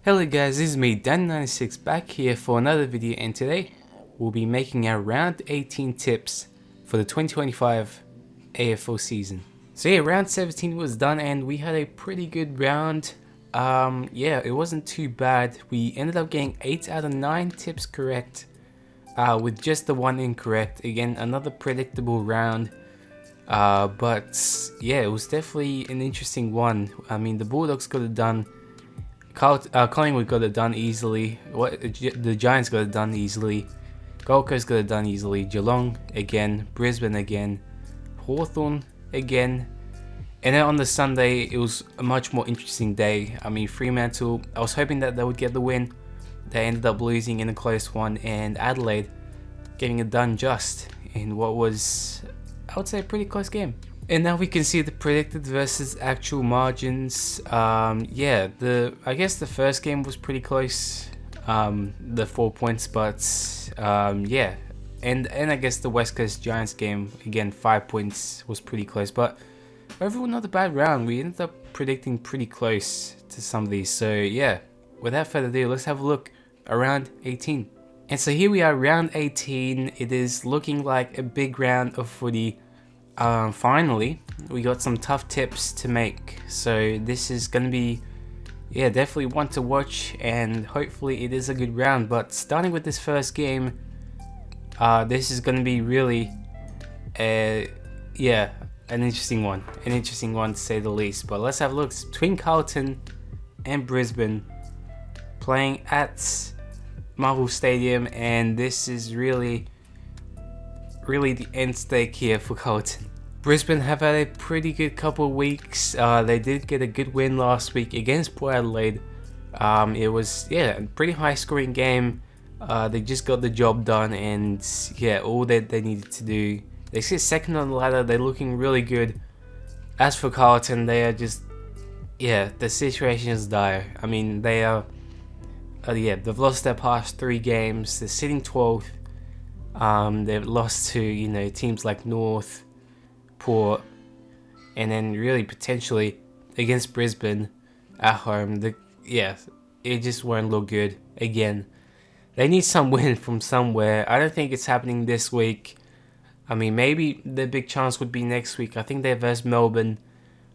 Hello guys, this is me, Dan96, back here for another video, and today we'll be making our round 18 tips for the 2025 AFL season. So yeah, round 17 was done and we had a pretty good round. Yeah, it wasn't too bad. We ended up getting 8 out of 9 tips correct, with just the one incorrect. Again, another predictable round. But yeah, it was definitely an interesting one. I mean, the Bulldogs got it done. Collingwood got it done easily. The Giants got it done easily. Gold Coast got it done easily. Geelong again. Brisbane again. Hawthorn again. And then on the Sunday, it was a much more interesting day. I mean, Fremantle, I was hoping that they would get the win. They ended up losing in a close one. And Adelaide getting it done just in what was, I would say, a pretty close game. And now we can see the predicted versus actual margins. Yeah, I guess the first game was pretty close, the 4 points, but yeah, and I guess the West Coast Giants game, again, 5 points was pretty close, but overall not a bad round. We ended up predicting pretty close to some of these. So yeah, without further ado, let's have a look around 18. And so here we are, round 18. It is looking like a big round of footy. Finally, we got some tough tips to make, so this is gonna be, yeah, definitely one to watch, and hopefully it is a good round. But starting with this first game, this is gonna be really, yeah, an interesting one to say the least. But let's have a look. It's between Carlton and Brisbane, playing at Marvel Stadium, and this is really the end stake here for Carlton. Brisbane have had a pretty good couple of weeks. They did get a good win last week against Port Adelaide. It was, yeah, a pretty high scoring game. They just got the job done, and yeah, all that they needed to do. They sit second on the ladder. They're looking really good. As for Carlton, they are just, yeah, the situation is dire. I mean, they are, yeah, they've lost their past 3 games. They're sitting 12th. They've lost to, teams like North, Port, and then really potentially against Brisbane at home. It just won't look good again. They need some win from somewhere. I don't think it's happening this week. I mean, maybe the big chance would be next week. I think they're versus Melbourne,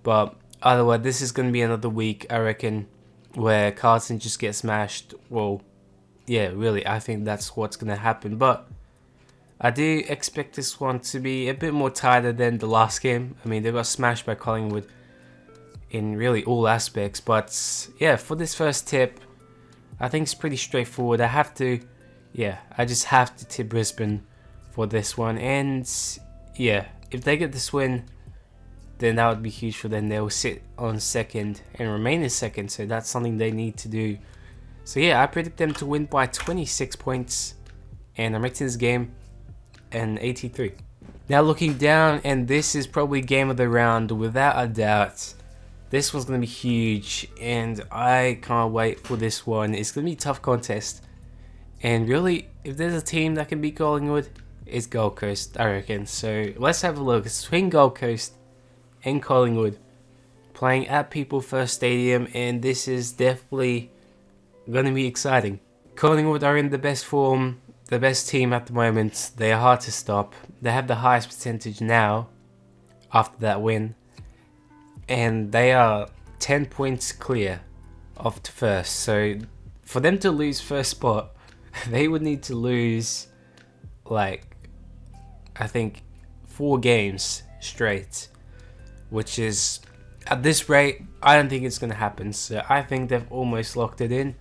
but otherwise this is going to be another week, I reckon, where Carlton just gets smashed. Well, yeah, really, I think that's what's going to happen. But I do expect this one to be a bit more tighter than the last game. I mean, they got smashed by Collingwood in really all aspects. But yeah, for this first tip, I think it's pretty straightforward. I just have to tip Brisbane for this one. And yeah, if they get this win, then that would be huge for them. They will sit on second and remain in second. So that's something they need to do. So yeah, I predict them to win by 26 points. And I'm rating this game an 83. Now looking down, and this is probably game of the round without a doubt. This one's going to be huge, and I can't wait for this one. It's going to be a tough contest. And really, if there's a team that can beat Collingwood, it's Gold Coast, I reckon. So let's have a look. It's between Gold Coast and Collingwood, playing at People First Stadium, and this is definitely going to be exciting. Collingwood are in the best form, the best team at the moment. They are hard to stop. They have the highest percentage now after that win, and they are 10 points clear of first. So for them to lose first spot, they would need to lose, like, I think 4 games straight, which is, at this rate, I don't think it's going to happen. So I think they've almost locked it in.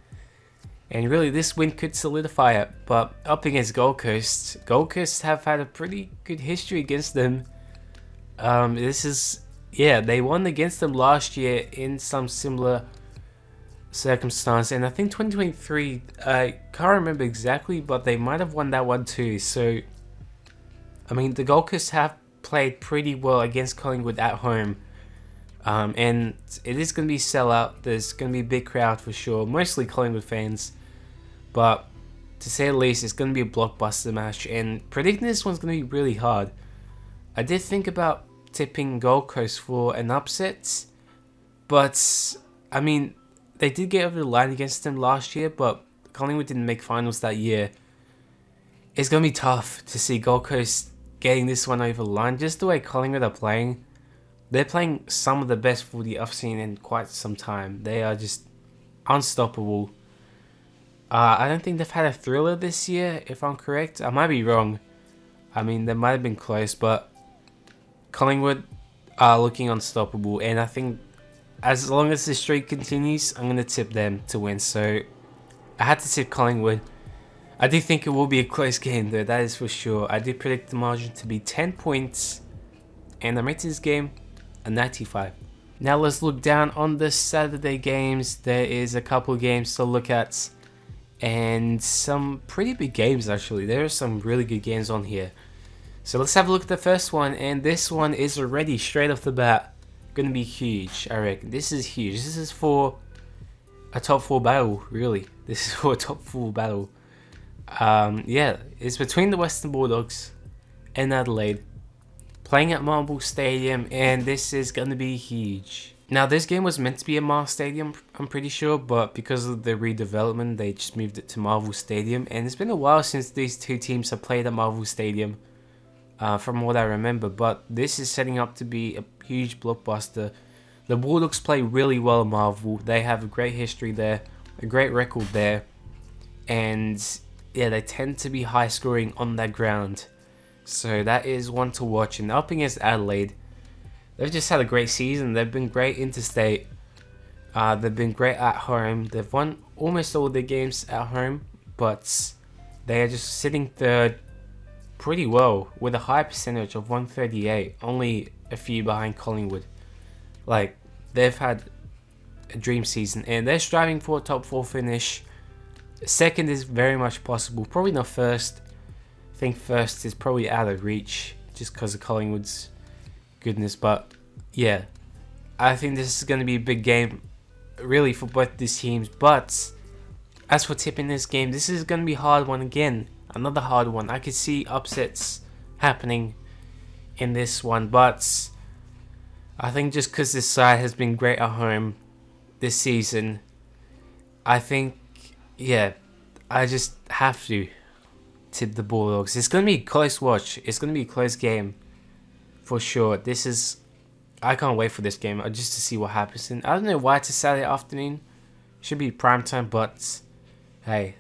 And really, this win could solidify it. But up against Gold Coast have had a pretty good history against them. They won against them last year in some similar circumstance. And I think 2023, I can't remember exactly, but they might have won that one too. So, I mean, the Gold Coast have played pretty well against Collingwood at home. And it is going to be sellout. There's going to be a big crowd for sure. Mostly Collingwood fans. But to say the least, it's going to be a blockbuster match, and predicting this one's going to be really hard. I did think about tipping Gold Coast for an upset, but I mean, they did get over the line against them last year, but Collingwood didn't make finals that year. It's going to be tough to see Gold Coast getting this one over the line. Just the way Collingwood are playing, they're playing some of the best footy I've seen in quite some time. They are just unstoppable. I don't think they've had a thriller this year, if I'm correct. I might be wrong. I mean, they might have been close, but Collingwood are looking unstoppable. And I think as long as this streak continues, I'm going to tip them to win. So I had to tip Collingwood. I do think it will be a close game, though, that is for sure. I do predict the margin to be 10 points. And I'm rating this game a 95. Now let's look down on the Saturday games. There is a couple of games to look at. And some pretty big games, actually. There are some really good games on here. So let's have a look at the first one. And this one is already, straight off the bat, going to be huge, I reckon. This is huge. This is for a top 4 battle, really. This is for a top 4 battle. Yeah, it's between the Western Bulldogs and Adelaide, playing at Marvel Stadium, and this is going to be huge. Now, this game was meant to be at Marvel Stadium, I'm pretty sure, but because of the redevelopment, they just moved it to Marvel Stadium, and it's been a while since these two teams have played at Marvel Stadium, from what I remember, but this is setting up to be a huge blockbuster. The Bulldogs play really well at Marvel. They have a great history there, a great record there, and yeah, they tend to be high scoring on that ground. So that is one to watch. And up against Adelaide, they've just had a great season. They've been great interstate. They've been great at home. They've won almost all their games at home, but they are just sitting third pretty well with a high percentage of 138, only a few behind Collingwood. Like, they've had a dream season and they're striving for a top 4 finish. Second is very much possible, probably not first. I think first is probably out of reach just because of Collingwood's goodness, but yeah, I think this is going to be a big game really for both these teams. But as for tipping this game, this is going to be a hard one again, another hard one. I could see upsets happening in this one, but I think just because this side has been great at home this season, I think, yeah, I just have to tip the Bulldogs. It's going to be a close watch. It's going to be a close game for sure. I can't wait for this game just to see what happens. And I don't know why it's a Saturday afternoon. Should be prime time, but hey,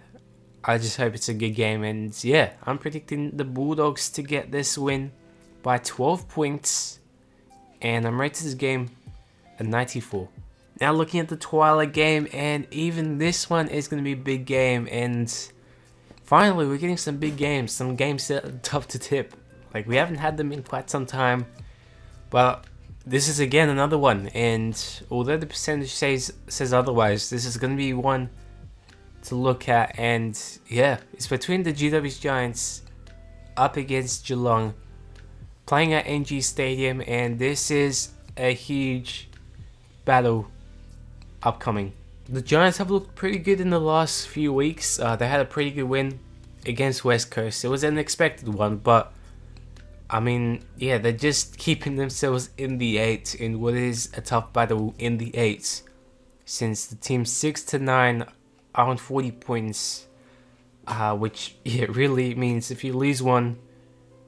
I just hope it's a good game. And yeah, I'm predicting the Bulldogs to get this win by 12 points. And I'm rating this game a 94. Now looking at the Twilight game, and even this one is going to be a big game. And finally, we're getting some big games. Some games that are tough to tip. Like, we haven't had them in quite some time. But this is again another one. And although the percentage says otherwise, this is going to be one to look at. And yeah, it's between the GW's Giants up against Geelong, playing at NG Stadium. And this is a huge battle upcoming. The Giants have looked pretty good in the last few weeks. They had a pretty good win against West Coast. It was an expected one, but I mean, yeah, they're just keeping themselves in the 8 in what is a tough battle in the 8, since the teams 6 to 9 are on 40 points, which yeah, really means if you lose one,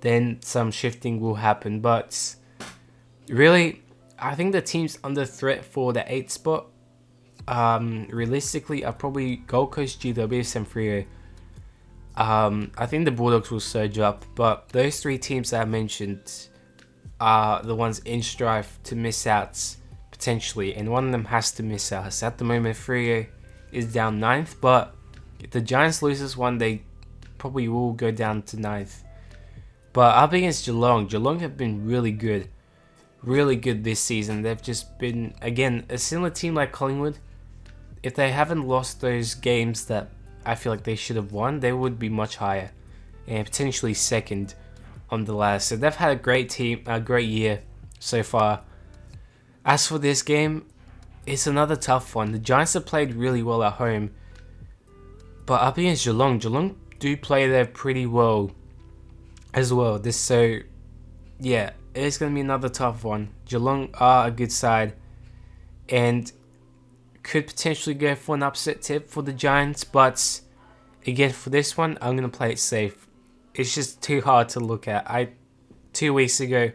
then some shifting will happen. But really, I think the teams under threat for the 8 spot, realistically, are probably Gold Coast, GWS, and Freo. I think the Bulldogs will surge up, but those 3 teams that I mentioned are the ones in strife to miss out potentially, and one of them has to miss out. So at the moment, Freo is down 9th, but if the Giants lose this one, they probably will go down to 9th. But up against Geelong have been really good this season. They've just been, again, a similar team like Collingwood. If they haven't lost those games that I feel like they should have won, they would be much higher and potentially second on the ladder. So they've had a great year so far. As for this game, it's another tough one. The Giants have played really well at home, but up against Geelong do play there pretty well as well. So yeah, it's going to be another tough one. Geelong are a good side, and could potentially go for an upset tip for the Giants, but again, for this one, I'm going to play it safe. It's just too hard to look at. 2 weeks ago,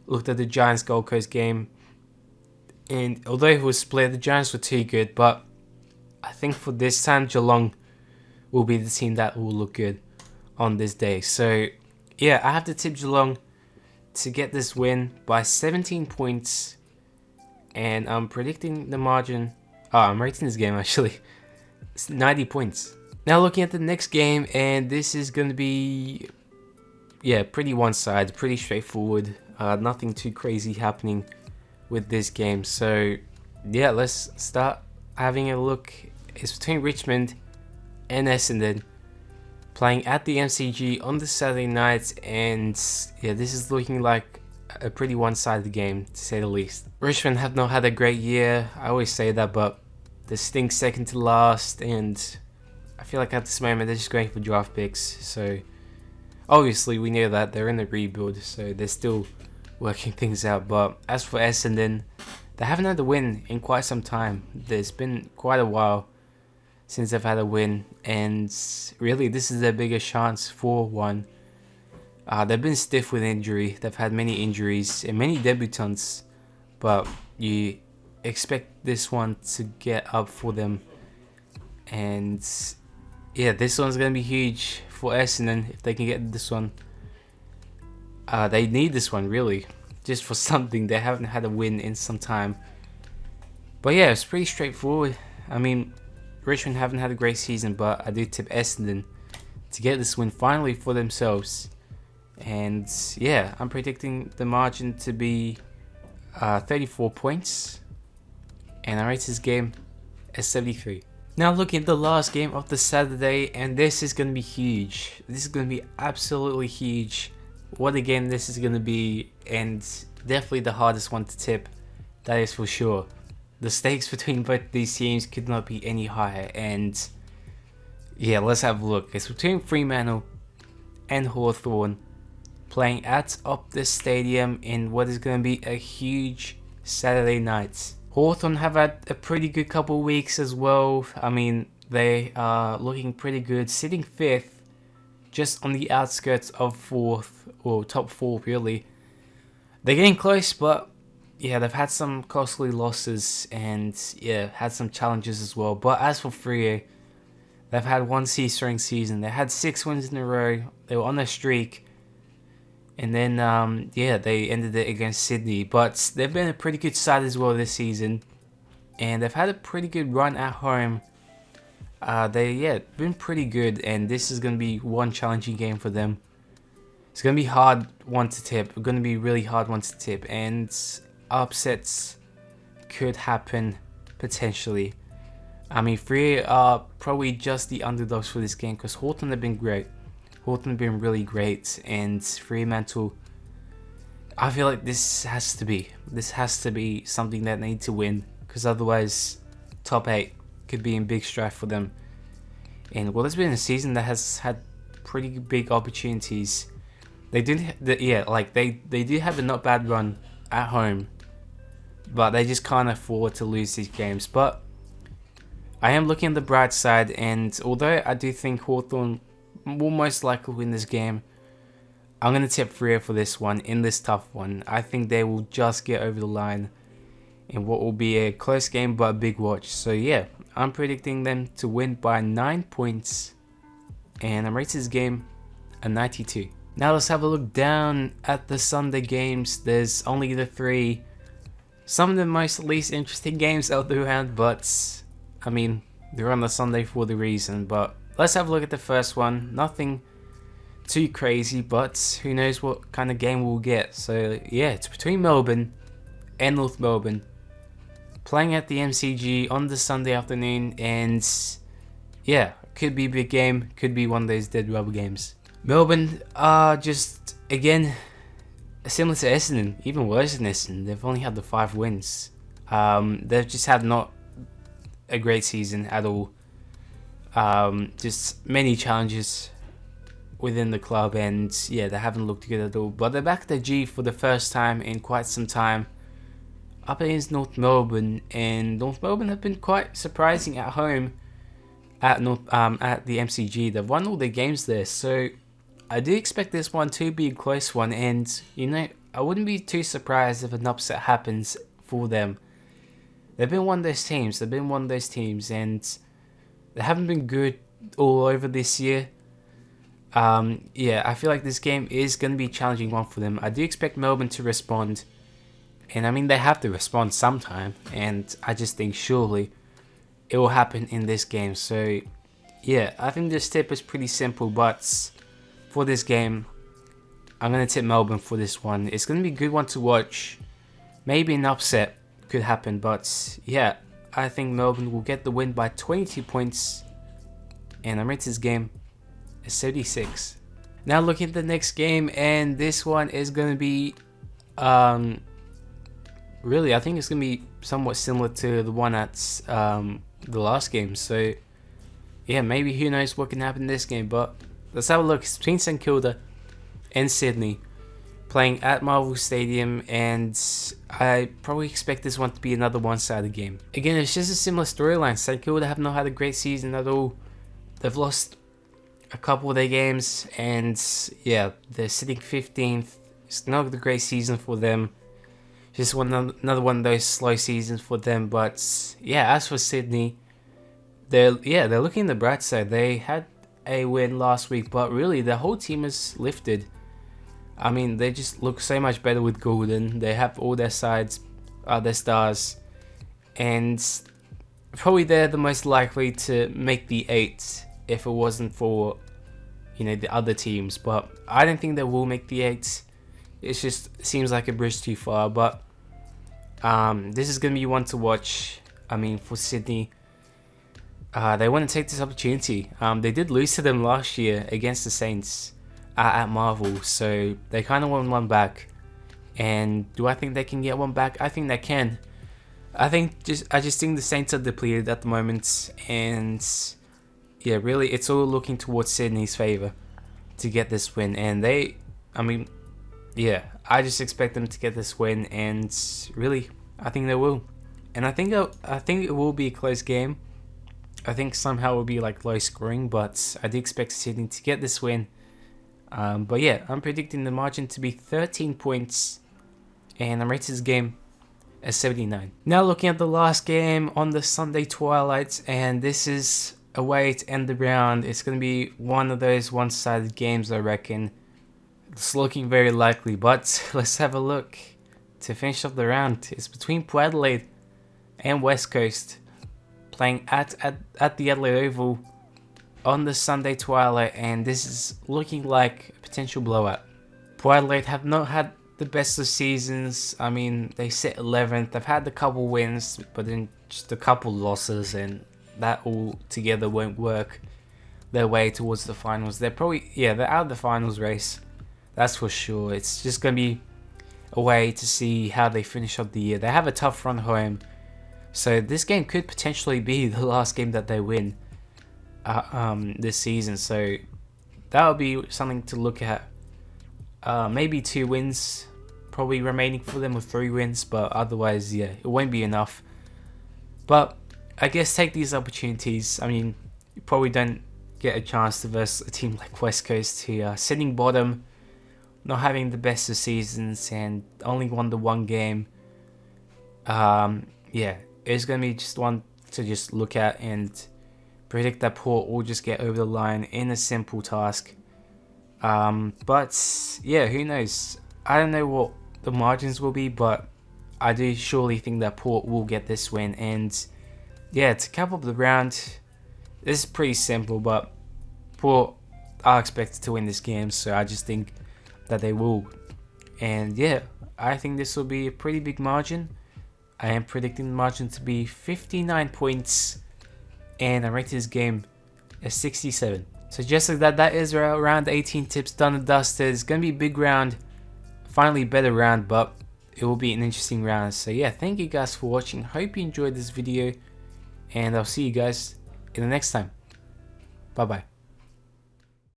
looked at the Giants Gold Coast game, and although it was split, the Giants were too good, but I think for this time, Geelong will be the team that will look good on this day. So yeah, I have to tip Geelong to get this win by 17 points, and I'm predicting the margin. I'm rating this game actually. It's 90 points. Now looking at the next game, and this is going to be, yeah, pretty one-sided, pretty straightforward. Nothing too crazy happening with this game. So yeah, let's start having a look. It's between Richmond and Essendon, playing at the MCG on the Saturday night, and yeah, this is looking like a pretty one-sided game, to say the least. Richmond have not had a great year, I always say that, but they stink second to last, and I feel like at this moment they're just going for draft picks. So obviously we know that they're in a rebuild, so they're still working things out. But as for Essendon, they haven't had a win in quite some time. There's been quite a while since they've had a win, and really this is their biggest chance for one. They've been stiff with injury. They've had many injuries and many debutants, but you expect this one to get up for them. And yeah, this one's going to be huge for Essendon if they can get this one. They need this one really, just for something. They haven't had a win in some time. But yeah, it's pretty straightforward. I mean, Richmond haven't had a great season, but I do tip Essendon to get this win finally for themselves. And yeah, I'm predicting the margin to be 34 points, and I rate this game as 73. Now looking at the last game of the Saturday, and this is going to be huge. This is going to be absolutely huge. What a game this is going to be, and definitely the hardest one to tip, that is for sure. The stakes between both these teams could not be any higher, and yeah, let's have a look. It's between Fremantle and Hawthorn, playing at Optus Stadium in what is going to be a huge Saturday night. Hawthorn have had a pretty good couple of weeks as well. I mean, they are looking pretty good, sitting 5th, just on the outskirts of 4th, or top 4 really. They're getting close, but yeah, they've had some costly losses, and yeah, had some challenges as well. But as for Freo, they've had one seesaw season. They had 6 wins in a row. They were on a streak, and then yeah, they ended it against Sydney. But they've been a pretty good side as well this season, and they've had a pretty good run at home. They've been pretty good, and this is going to be one challenging game for them. It's going to be hard one to tip. It's going to be really hard one to tip, and upsets could happen potentially. I mean, Freo are probably just the underdogs for this game, because Hawthorn have been great. Hawthorn have been really great, and Fremantle, I feel like this has to be something that they need to win, because otherwise top 8 could be in big strife for them. And well, it's been a season that has had pretty big opportunities. They did, they did have a not bad run at home, but they just can't afford to lose these games. But I am looking at the bright side, and although I do think Hawthorn will most likely win this game, I'm going to tip Freo for this one, in this tough one. I think they will just get over the line in what will be a close game but a big watch. So yeah, I'm predicting them to win by 9 points, and I'm rating this game a 92. Now let's have a look down at the Sunday games. There's only the 3. Some of the least interesting games out the round, but I mean, they're on the Sunday for the reason. But let's have a look at the first one. Nothing too crazy, but who knows what kind of game we'll get. So yeah, it's between Melbourne and North Melbourne, playing at the MCG on the Sunday afternoon, and yeah, could be a big game, could be one of those dead rubber games. Melbourne are just, again, similar to Essendon, even worse than Essendon. They've only had the 5 wins. They've just had not a great season at all. Just many challenges within the club, and yeah, they haven't looked good at all. But they're back at the G for the first time in quite some time, up against North Melbourne, and North Melbourne have been quite surprising at home at the MCG. They've won all their games there, so I do expect this one to be a close one, and you know, I wouldn't be too surprised if an upset happens for them. They've been one of those teams, and they haven't been good all over this year. Yeah, I feel like this game is going to be a challenging one for them. I do expect Melbourne to respond, and I mean, they have to respond sometime, and I just think surely it will happen in this game. So yeah, I think this tip is pretty simple, but for this game, I'm going to tip Melbourne for this one. It's going to be a good one to watch. Maybe an upset could happen, but yeah, I think Melbourne will get the win by 22 points, and I'm rating this game as 76. Now looking at the next game, and this one is going to be really, I think it's going to be somewhat similar to the one at the last game. So yeah, maybe who knows what can happen in this game, but let's have a look. It's between St Kilda and Sydney, playing at Marvel Stadium, and I probably expect this one to be another one-sided game. Again, it's just a similar storyline. St Kilda have not had a great season at all. They've lost a couple of their games, and yeah, they're sitting 15th. It's not a great season for them. Just another one of those slow seasons for them. But yeah, as for Sydney, they're looking in the bright side. They had a win last week, but really the whole team is lifted. I mean, they just look so much better with Golden. They have all their sides, their stars, and probably they're the most likely to make the 8 if it wasn't for, you know, the other teams. But I don't think they will make the 8. It just seems like a bridge too far. But this is gonna be one to watch. I mean, for Sydney, they want to take this opportunity. They did lose to them last year against the Saints at Marvel, so they kind of want one back. And do I think they can get one back? I think they can. I just think the Saints are depleted at the moment, and yeah, really, it's all looking towards Sydney's favor to get this win. And I mean, yeah, I just expect them to get this win, and really, I think they will. And I think it will be a close game. I think somehow it will be like low scoring, but I do expect Sydney to get this win. But yeah, I'm predicting the margin to be 13 points, and I'm rating this game as 79. Now looking at the last game on the Sunday twilight, and this is a way to end the round. It's going to be one of those one-sided games, I reckon. It's looking very likely, but let's have a look to finish off the round. It's between Port Adelaide and West Coast, playing at the Adelaide Oval on the Sunday twilight, and this is looking like a potential blowout. Port Adelaide have not had the best of seasons. I mean, they sit 11th. They've had a couple wins, but then just a couple losses, and that all together won't work their way towards the finals. They're out of the finals race, that's for sure. It's just going to be a way to see how they finish up the year. They have a tough run home, so this game could potentially be the last game that they win this season. So that would be something to look at. Maybe 2 wins probably remaining for them, or 3 wins, but otherwise, yeah, it won't be enough. But I guess take these opportunities. I mean, you probably don't get a chance to versus a team like West Coast, who are sitting bottom, not having the best of seasons, and only won the 1 game. Yeah, it's going to be just one to just look at and predict that Port will just get over the line in a simple task. But yeah, who knows? I don't know what the margins will be, but I do surely think that Port will get this win. And yeah, to cap up the round, this is pretty simple, but Port are expected to win this game, so I just think that they will. And yeah, I think this will be a pretty big margin. I am predicting the margin to be 59 points, and I rate this game as 67. So just like that, that is round 18 tips done and dusted. It's going to be a big round, finally a better round, but it will be an interesting round. So yeah, thank you guys for watching. Hope you enjoyed this video, and I'll see you guys in the next time. Bye bye.